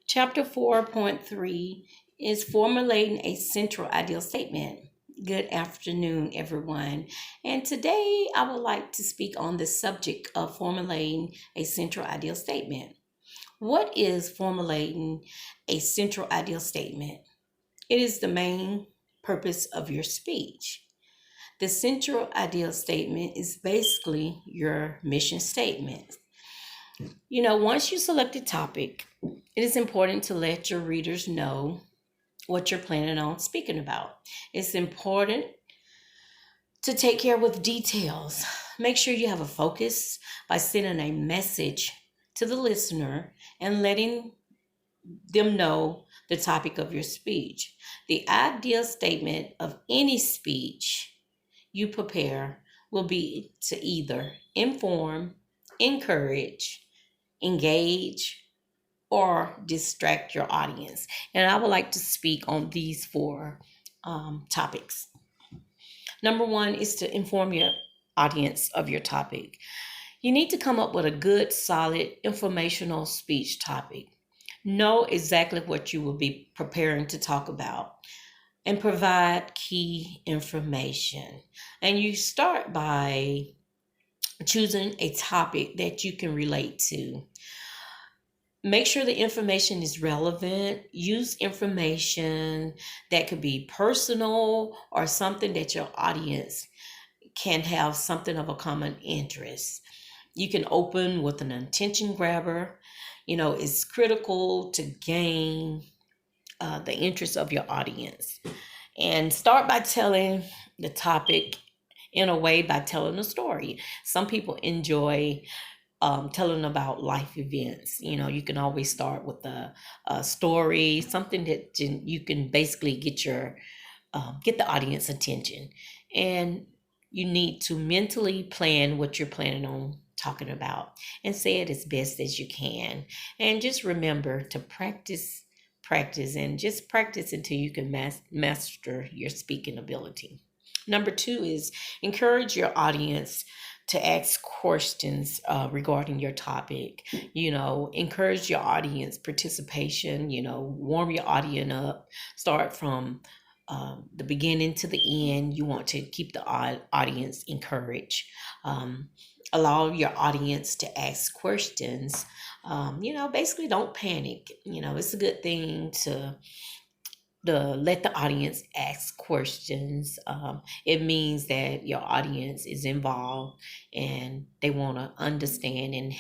Chapter 4.3 is formulating a central ideal statement. Good afternoon, everyone. And today I would like to speak on the subject of formulating a central ideal statement. What is formulating a central ideal statement? It is the main purpose of your speech. The central ideal statement is basically your mission statement. Once you select a topic, it is important to let your readers know what you're planning on speaking about. It's important to take care with details. Make sure you have a focus by sending a message to the listener and letting them know the topic of your speech. The ideal statement of any speech you prepare will be to either inform, encourage, engage, or distract your audience. And I would like to speak on these four topics. Number one is to inform your audience of your topic. You need to come up with a good, solid, informational speech topic. Know exactly what you will be preparing to talk about and provide key information. And you start by choosing a topic that you can relate to. Make sure the information is relevant. Use information that could be personal or something that your audience can have something of a common interest. You can open with an attention grabber. It's critical to gain the interest of your audience. And start by telling the topic in a way by telling a story. Some people enjoy telling about life events. You can always start with a story, something that you can basically get the audience attention. And you need to mentally plan what you're planning on talking about and say it as best as you can. And just remember to practice, and just practice until you can master your speaking ability. Number two is encourage your audience to ask questions regarding your topic. Encourage your audience participation. Warm your audience up. Start from the beginning to the end. You want to keep the audience encouraged. Allow your audience to ask questions. Basically don't panic. It's a good thing to let the audience ask questions. It means that your audience is involved and they want to understand and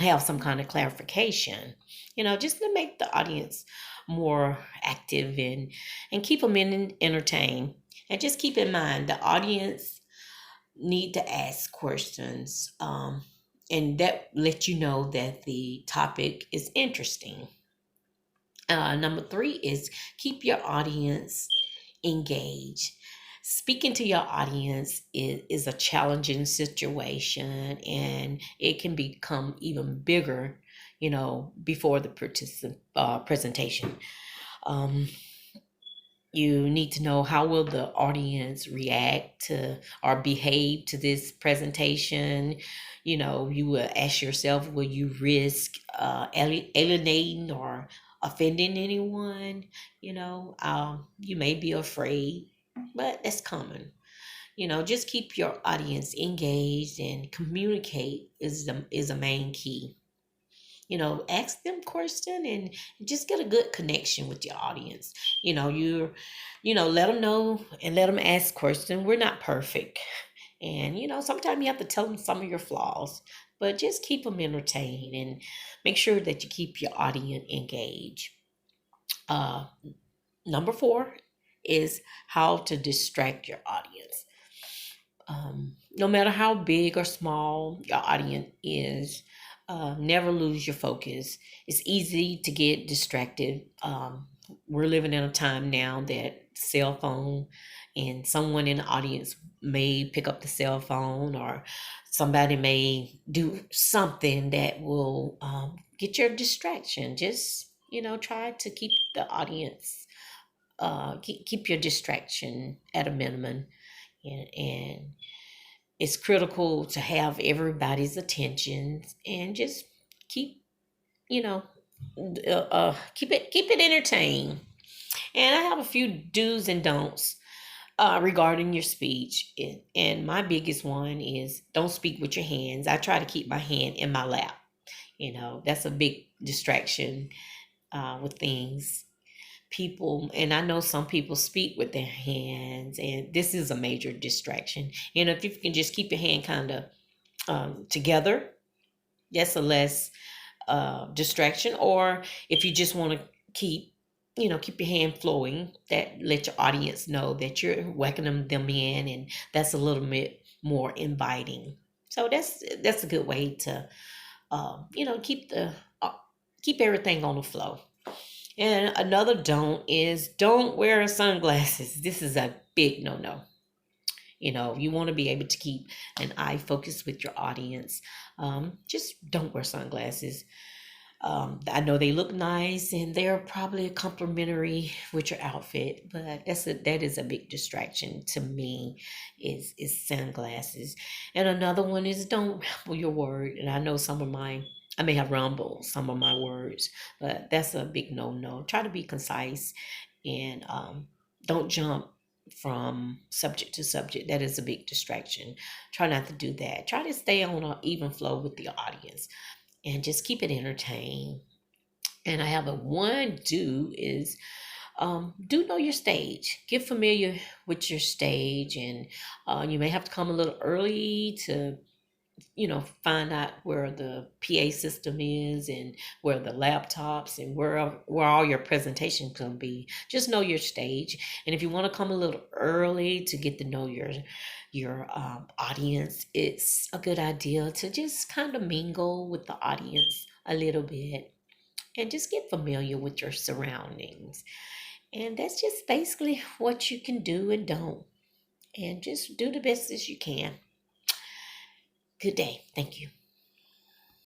have some kind of clarification. Just to make the audience more active and keep them entertained. And just keep in mind the audience need to ask questions, and that let you know that the topic is interesting. Number three is keep your audience engaged. Speaking to your audience is a challenging situation, and it can become even bigger, before the presentation. Um, you need to know how will the audience react to or behave to this presentation. You will ask yourself, will you risk alienating or offending anyone? You may be afraid, but that's common. Just keep your audience engaged, and communicate is a main key. Ask them question and just get a good connection with your audience. Let them know and let them ask questions. We're not perfect. And, sometimes you have to tell them some of your flaws, but just keep them entertained and make sure that you keep your audience engaged. Uh, Number four is how to distract your audience. No matter how big or small your audience is, never lose your focus. It's easy to get distracted. We're living in a time now that cell phone and someone in the audience may pick up the cell phone, or somebody may do something that will get your distraction. Just, try to keep the audience, keep your distraction at a minimum. And it's critical to have everybody's attention and just keep, you know, keep it entertained. And I have a few do's and don'ts regarding your speech. And my biggest one is don't speak with your hands. I try to keep my hand in my lap. That's a big distraction with things. People, and I know some people speak with their hands, and this is a major distraction. If you can just keep your hand kind of together, that's a less distraction. Or if you just want to keep your hand flowing, that let your audience know that you're welcoming them in, and that's a little bit more inviting. So that's a good way to uh, keep everything on the flow. And another don't is don't wear sunglasses. This is a big no. You want to be able to keep an eye focused with your audience. Just don't wear sunglasses. I know they look nice and they're probably complimentary with your outfit, but that is a big distraction to me. Is sunglasses. And another one is don't ramble your word. And I know I may have rumbled some of my words, but that's a big no. Try to be concise, and don't jump from subject to subject. That is a big distraction. Try not to do that. Try to stay on an even flow with the audience and just keep it entertained. And I have a one do is do know your stage. Get familiar with your stage, and you may have to come a little early to find out where the PA system is, and where the laptops, and where all your presentations can be. Just know your stage, and if you want to come a little early to get to know your audience, it's a good idea to just kind of mingle with the audience a little bit and just get familiar with your surroundings. And that's just basically what you can do and don't. And just do the best as you can. Good day. Thank you.